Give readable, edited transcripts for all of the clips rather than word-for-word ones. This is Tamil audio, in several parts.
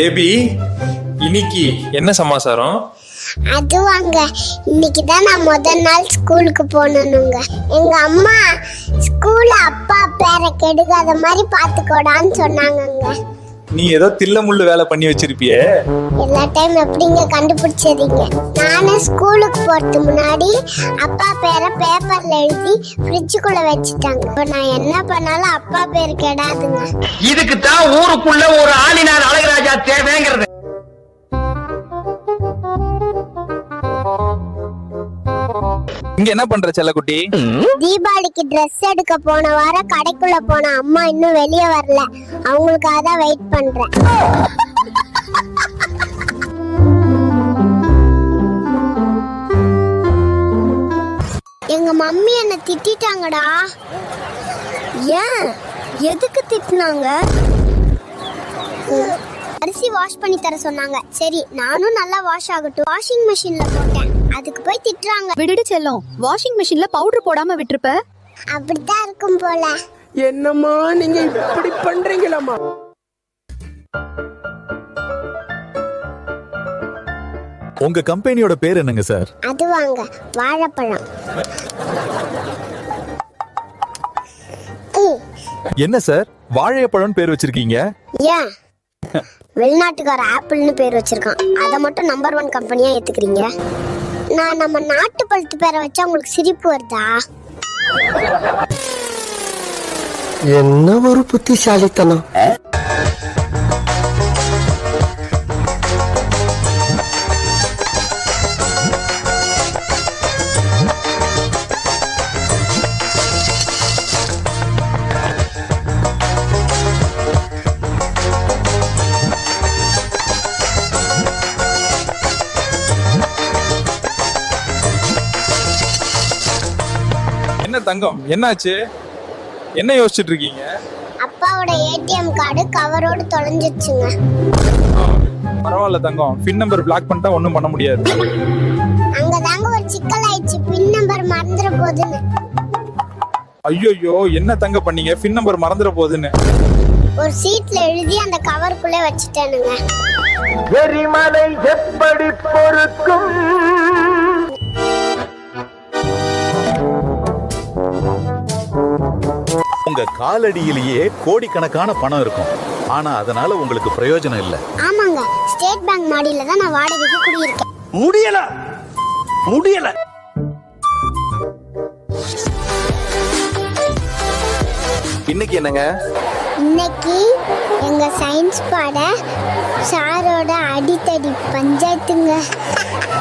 பேபி, இன்னைக்கு என்ன சமாச்சாரம்? அதுவாங்க, இன்னைக்கு தான் நான் முதல் நாள் ஸ்கூலுக்கு போனேனுங்க. எங்க அம்மா ஸ்கூல்ல அப்பா பேரை கெடுக்காத மாதிரி பாத்துக்கோடான்னு சொன்னாங்கங்க. நீ ஏதோ தில்ல முள்ளு வேலை பண்ணி வச்சிருப்பியே. எல்லா டைம் எப்படிங்க கண்டுபிடிச்சதீங்க? நானே ஸ்கூலுக்கு போறதுக்கு முன்னாடி அப்பா பேரை பேப்பர்ல எழுதி ஃப்ரிட்ஜுக்குள்ள வச்சுட்டாங்க. இப்போ நான் என்ன பண்ணாலும் அப்பா பேர் கெடாதுங்க. இதுக்கு தான் ஊருக்குள்ள ஒரு ஆளினார் அழகராஜா தேவைங்கிறது. இங்க என்ன பண்ற செல்லக்குட்டி? தீபாவளிக்கு ட்ரெஸ் எடுக்க போன வாரம் கடைக்குள்ள போன அம்மா இன்னும் வெளியே வரல. அவங்களுக்காக தான் வெயிட் பண்றேன். எங்க மம்மி என்ன திட்டிட்டாங்கடா. ஏன்? எதுக்கு திட்டினாங்க? அரிசி வாஷ் பண்ணி தர சொன்னாங்க. சரி, நானும் நல்லா வாஷ் ஆகட்டும் வாஷிங் மெஷின்ல போட்டேன். அதுக்கு போய் திட்டுறாங்க. விடுடு செல்லம், வாஷிங் மெஷின்ல பவுடர் போடாம விட்டுருப்ப. அப்படித்தான் இருக்கும் போல. என்னம்மா நீங்க இப்படி பண்றீங்களம்மா? உங்க கம்பெனியோட பேர் என்னங்க சார்? அதுவாங்க, வாழைப்பழம். என்ன சார் வாழைப்பழம் பேர் வச்சிருக்கீங்க? ஏன்? வெளிநாட்டுக்கார ஆப்பிள்னு பேர் வச்சிருக்கான். அதை மட்டும் நம்பர் 1 கம்பெனியா ஏத்துக்கிறீங்க? நான் நம்ம நாட்டு பழுத்து பேரை வச்சா உங்களுக்கு சிரிப்பு வருதா? என்ன ஒரு புத்திசாலித்தனம். என்ன தங்கம், என்னாச்சு? என்ன யோசிச்சுட்டு இருக்கீங்க? அப்பாவோட ஏடிஎம் கார்டு கவரோடு தொலைஞ்சிச்சுங்க. பரவாயில்ல தங்கம், பின் நம்பர் பிளாக் பண்ணிட்டா ஒண்ணும் பண்ண முடியாது. அங்கதாங்க ஒரு சிக்கல் ஆயிடுச்சு. பின் நம்பர் மறந்துற போதுன்னு. ஐயோ, என்ன தங்க பண்ணீங்க? பின் நம்பர் மறந்துட போகுதுன்னு ஒரு சீட்ல எழுதி அந்த கவருக்குள்ளே வச்சுட்டேனுங்க. எரிமலை எப்படி பொறுக்கும்? உங்க காலடியிலேயே கோடிக்கணக்கான பணம் இருக்கும். ஆனா அதனால உங்களுக்கு பிரயோஜனம் இல்ல. ஆமாங்க, ஸ்டேட் பேங்க் மாடியில தான் நான் வாடகைக்கு குடியிருக்கேன். முடியல. இன்னைக்கு என்னங்க? இன்னைக்கு எங்க சயின்ஸ் பாட சாரோட அடித்தடி பஞ்சாயத்துங்க.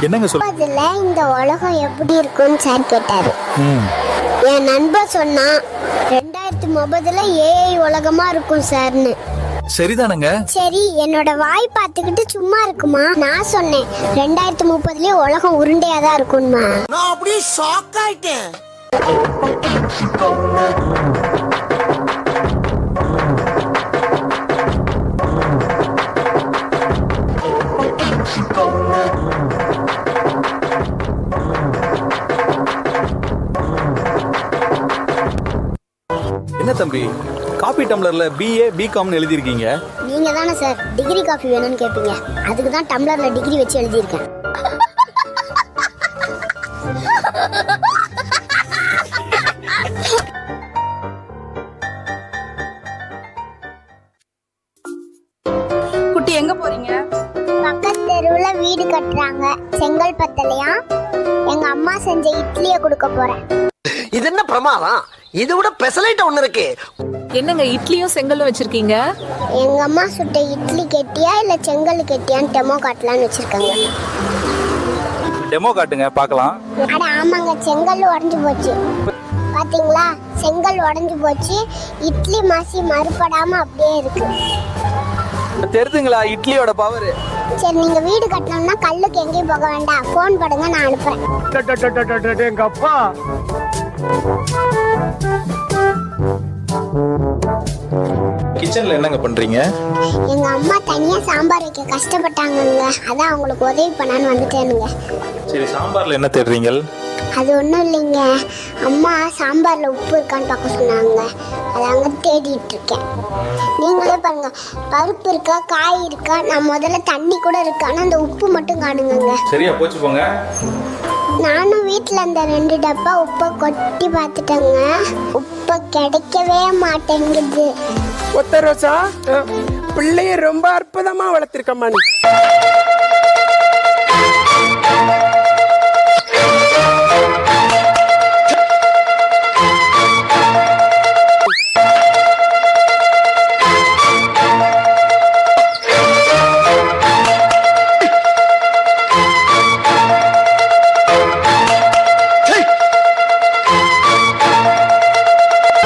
என்னங்க சொல்ல? அதுல இந்த உலகம் எப்படி இருக்கும்னு சார் கேட்டாரு. என் நண்பர் சொன்னா 2030ல ஏஐ உலகமா இருக்கும் சார்னு. சரிதானுங்க. சரி, என்னோட வாய் பார்த்துக்கிட்டு சும்மா இருக்குமா? நான் சொன்னேன் 2030லயே உலகம் உருண்டையாதான் இருக்கும்மா. நான் அப்படியே ஷாக் ஆயிட்டேன். என்ன தம்பி, காபி டம்ளர்ல BA BComனு எழுதி இருக்கீங்க? நீங்க தானே சார் டிகிரி காஃபி வேணும்னு கேட்பீங்க. அதுக்கு தான் டம்ளர்ல டிகிரி வச்சு எழுதியிருக்கேன். குட்டி எங்க போறீங்க? பக்கத்து தெருவுல வீடு கட்டுறாங்க செங்கல்பட்டுலயா. எங்க அம்மா செஞ்ச இட்லியை கொடுக்க போறேன். இது என்ன பிரமாதம்? இது விட பெசலைட் ஒண்ணு இருக்கு. என்னங்க இட்லியும் செங்கலும் வச்சிருக்கீங்க? எங்க அம்மா சுட்ட இட்லி கெட்டியா இல்ல செங்கல் கெட்டியான்னு டெமோ காட்டலான்னு வச்சிருக்காங்க. டெமோ காட்டுங்க பார்க்கலாம். அட ஆமாங்க, செங்கல் உடைஞ்சு போச்சு. பாத்தீங்களா, செங்கல் உடைஞ்சு போச்சு. இட்லி மாசி மறுபடாம அப்படியே இருக்கு. தெரிதுங்களா இட்லியோட பவர்? சரி, நீங்க வீடு கட்டணும்னா கல்லுக்கு எங்கேயும் போக வேண்டாம். போன் பண்ணுங்க, நான் அனுப்புறேன். எங்க அப்பா கிச்சன்ல என்னங்க பண்றீங்க? எங்க அம்மா தனியா சாம்பார் வைக்க கஷ்டப்பட்டாங்கங்க. அதான் அவங்களுக்கு உதவி பண்ணான்னு வந்துட்டேனுங்க. சரி, சாம்பார்ல என்ன தேடுறீங்க? அது ஒன்றும் இல்லைங்க, அம்மா சாம்பாரில் உப்பு இருக்கான்னு பார்க்க சொன்னாங்க. அதான் தாங்க தேடிட்டு இருக்கேன். நீங்களே பாருங்க, பருப்பு இருக்கா, காய் இருக்கா, நான் முதல்ல தண்ணி கூட இருக்கா, ஆனா அந்த உப்பு மட்டும் காணுங்க. சரியா போச்சு போங்க. நானும் வீட்டுல அந்த 2 டப்பா உப்பை கொட்டி பார்த்துட்டேங்க. உப்பு கிடைக்கவே மாட்டேங்குது. ஒத்த ரோசா, பிள்ளைய ரொம்ப அற்புதமா வளர்த்திருக்கம்மா நீ.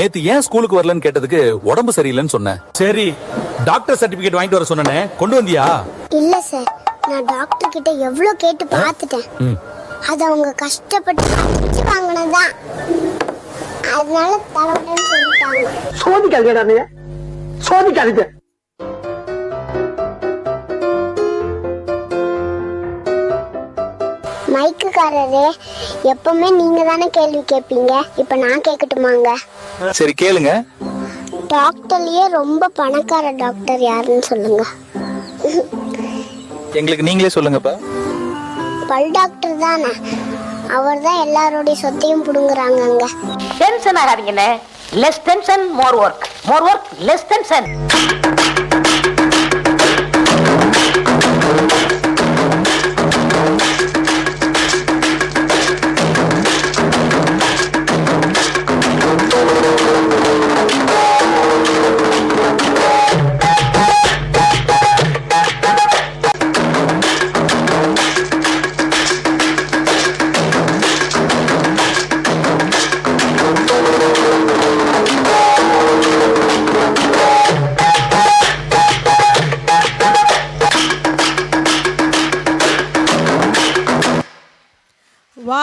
நேத்து ஏன் ஸ்கூலுக்கு வரலன்னு கேட்டதுக்கு உடம்பு சரியில்லைன்னு சொன்னேன். சரி, டாக்டர் சர்டிபிகேட் வாங்கிட்டு வர சொன்னனே, கொண்டு வந்தியா? இல்ல சார், நான் டாக்டர் கிட்ட எவ்வளவு கேட்டு பார்த்துட்டேன். அது அவங்க கஷ்டப்பட்டு படிச்சு வாங்கினதான், அதனால தரணும்னு சொல்லிட்டாங்க. சோதிக்காதீங்கடா நீ, சோதிக்காதீங்க. மைக்குக்காரரே, எப்பவுமே நீங்க தானே கேள்வி கேட்பீங்க, இப்ப நான் கேட்கட்டுமாங்க? சரி கேளுங்க. டாக்டர்லயே ரொம்ப பணக்கார டாக்டர் யாருன்னு சொல்லுங்க. எங்களுக்கு நீங்களே சொல்லுங்கப்பா. பல் டாக்டர் தானே, அவர் தான் எல்லாரோடைய சொத்தையும் புடுங்குறாங்க. டென்ஷன் ஆகாதீங்கண்ணே. Less tension more work, more work less tension.